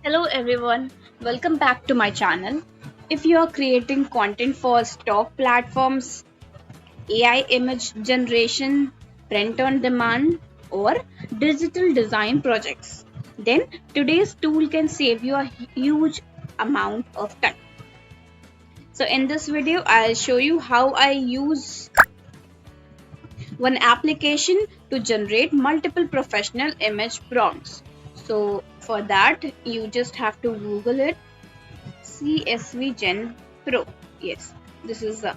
Hello everyone, welcome back to my channel. If you are creating content for stock platforms, AI image generation, print on demand, or digital design projects, then today's tool can save you a huge amount of time. So in this video, I'll show you how I use one application to generate multiple professional image prompts. So for that, you just have to Google it. CSV Gen Pro. Yes, this is the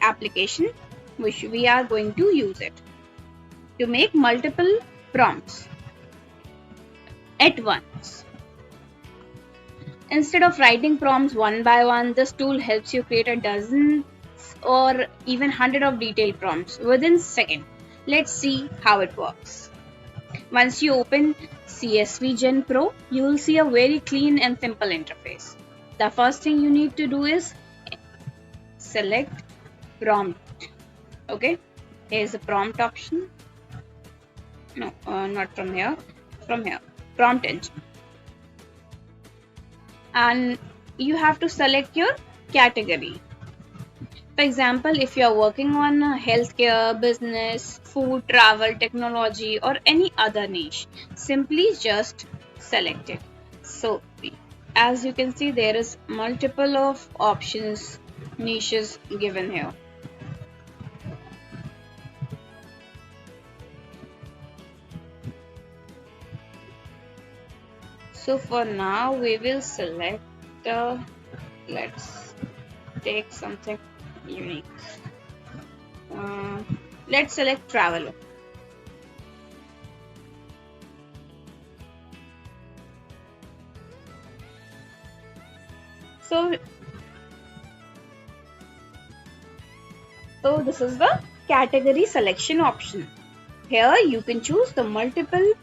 application which we are going to use it to make multiple prompts at once. Instead of writing prompts one by one, this tool helps you create a dozen or even 100 of detailed prompts within seconds. Let's see how it works. Once you open CSV Gen Pro, you will see a very clean and simple interface. The first thing you need to do is select prompt. Okay, here's the prompt option. No, not from here. From here, prompt engine. And you have to select your category. For example, if you are working on healthcare, business, food, travel, technology, or any other niche, simply just select it. So, as you can see, there is multiple of options, niches given here. So for now, we will select, let's take something unique. Let's select travel. So this is the category selection option. Here you can choose the multiple.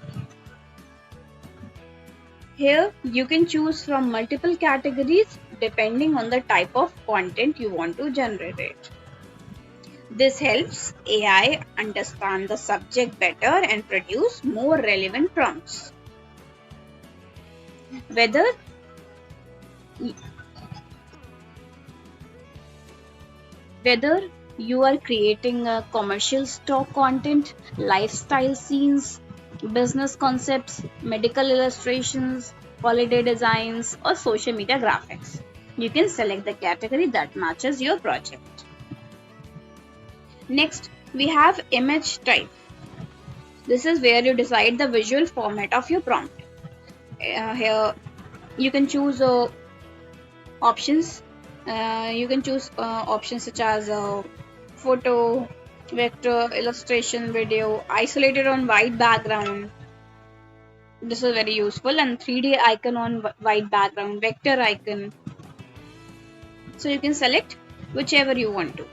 Here you can choose from multiple categories depending on the type of content you want to generate. This helps AI understand the subject better and produce more relevant prompts. Whether you are creating a commercial stock content, lifestyle scenes, business concepts, medical illustrations, holiday designs, or social media graphics, you can select the category that matches your project. Next, we have image type. This is where you decide the visual format of your prompt. Here you can choose options. You can choose options such as photo, vector, illustration, video, isolated on white background. This is very useful, and 3D icon on white background, vector icon. So you can select whichever you want to.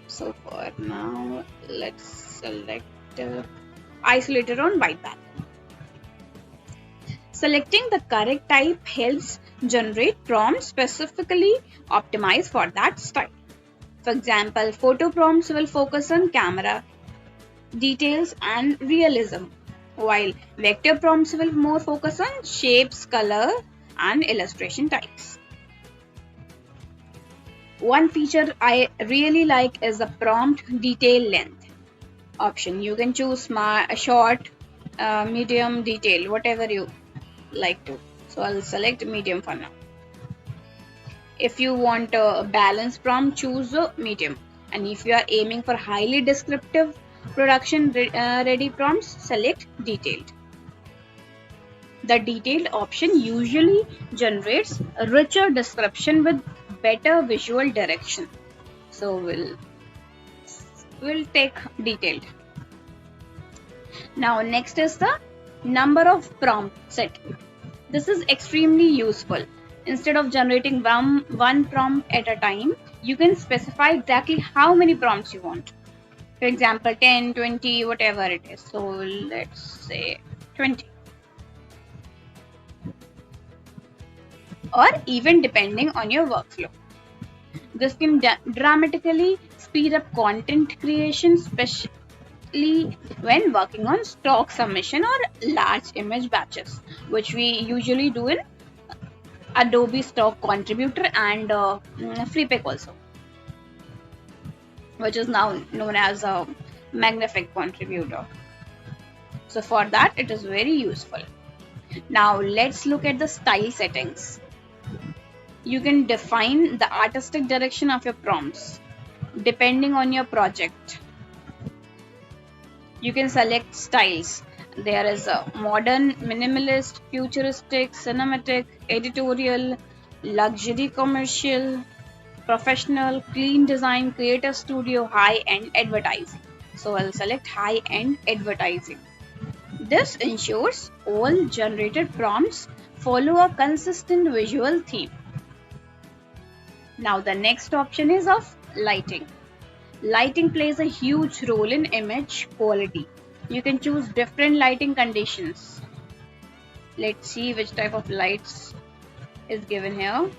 So for now, let's select isolated on white background. Selecting the correct type helps generate prompts specifically optimized for that style. For example, photo prompts will focus on camera details and realism, while vector prompts will more focus on shapes, color, and illustration types. One feature I really like is the prompt detail length option. You can choose short, medium, detail, whatever you like to. So I'll select medium for now. If you want a balanced prompt, choose a medium. And if you are aiming for highly descriptive production ready prompts, select detailed. The detailed option usually generates a richer description with better visual direction. So we'll take detailed. Now next is the number of prompt set. This is extremely useful. Instead of generating one prompt at a time, you can specify exactly how many prompts you want. For example, 10, 20, whatever it is. So let's say 20. Or even depending on your workflow. This can dramatically speed up content creation, especially when working on stock submission or large image batches. which we usually do in Adobe Stock Contributor and Freepik also, which is now known as a Magnific Contributor. So for that, it is very useful. Now let's look at the style settings. You can define the artistic direction of your prompts depending on your project. You can select styles. There is a modern, minimalist, futuristic, cinematic, editorial, luxury, commercial, professional, clean design, creative studio, high-end advertising. So I'll select high-end advertising. This ensures all generated prompts follow a consistent visual theme. Now the next option is of lighting. Lighting plays a huge role in image quality. You can choose different lighting conditions. Let's see which type of lights is given here.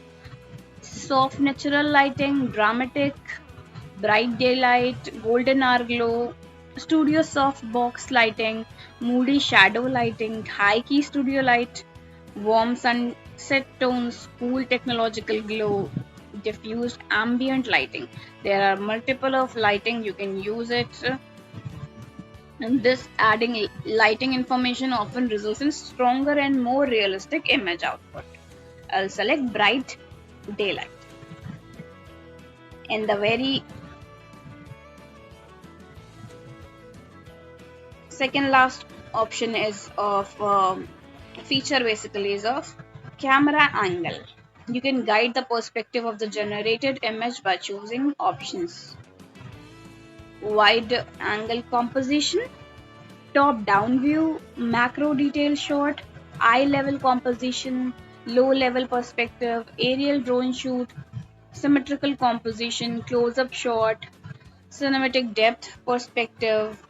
Soft natural lighting, dramatic, bright daylight, golden hour glow, studio softbox lighting, moody shadow lighting, high key studio light, warm sunset tones, cool technological glow, diffused ambient lighting. There are multiple of lighting, you can use it. And this adding lighting information often results in stronger and more realistic image output. I'll select bright daylight. And the very second last option is of feature basically is of camera angle. You can guide the perspective of the generated image by choosing options. Wide angle composition, top down view, macro detail shot, eye level composition, low level perspective, aerial drone shoot, symmetrical composition, close up shot, cinematic depth perspective,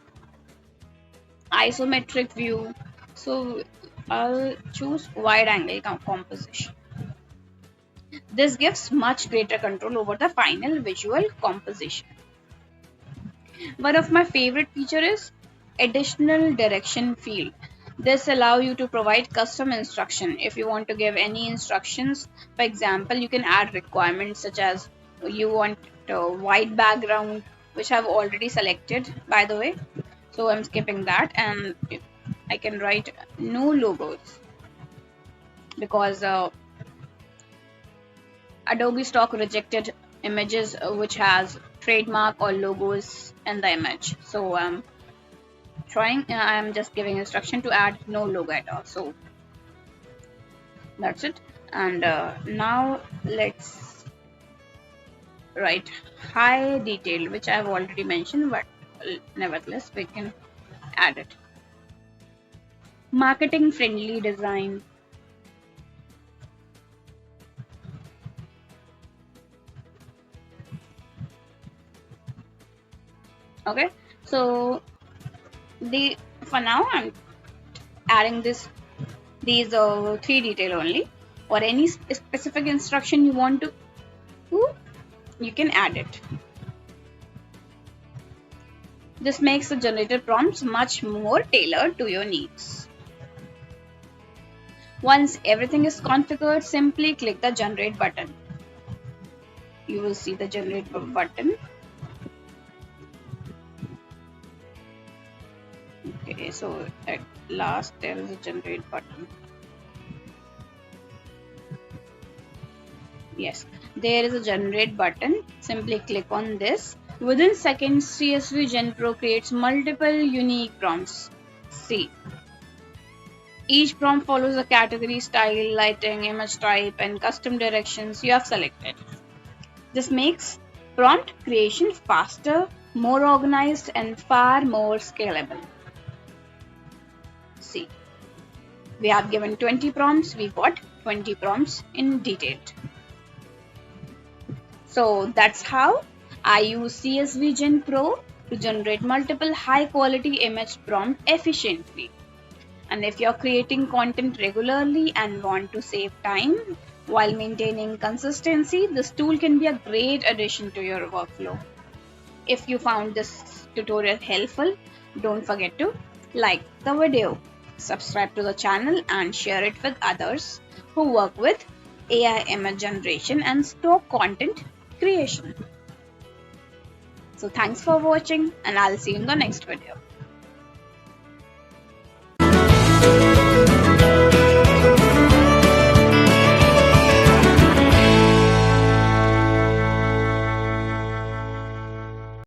isometric view. So I'll choose wide angle composition. This gives much greater control over the final visual composition. One of my favorite feature is additional direction field. This allows you to provide custom instruction. If you want to give any instructions, for example, you can add requirements such as you want a white background, which I've already selected by the way. So I'm skipping that and I can write no logos because Adobe Stock rejected images which has trademark or logos in the image. So I'm just giving instruction to add no logo at all. So that's it. And now let's write high detail, which I've already mentioned, but nevertheless we can add it. Marketing friendly design. Okay, so for now I'm adding these three detail only, or any specific instruction you want to you can add it. This makes the generated prompts much more tailored to your needs. Once everything is configured, simply click the generate button. You will see the generate button. Okay, so at last there is a generate button. Yes, there is a generate button. Simply click on this. Within seconds, CSV Gen Pro creates multiple unique prompts. See, each prompt follows a category, style, lighting, image type, and custom directions you have selected. This makes prompt creation faster, more organized, and far more scalable. See, we have given 20 prompts, we got 20 prompts in detailed. So that's how I use CSV Gen Pro to generate multiple high quality image prompts efficiently. And if you're creating content regularly and want to save time while maintaining consistency, this tool can be a great addition to your workflow. If you found this tutorial helpful, don't forget to like the video. subscribe to the channel and share it with others who work with AI image generation and stock content creation. So thanks for watching and I'll see you in the next video.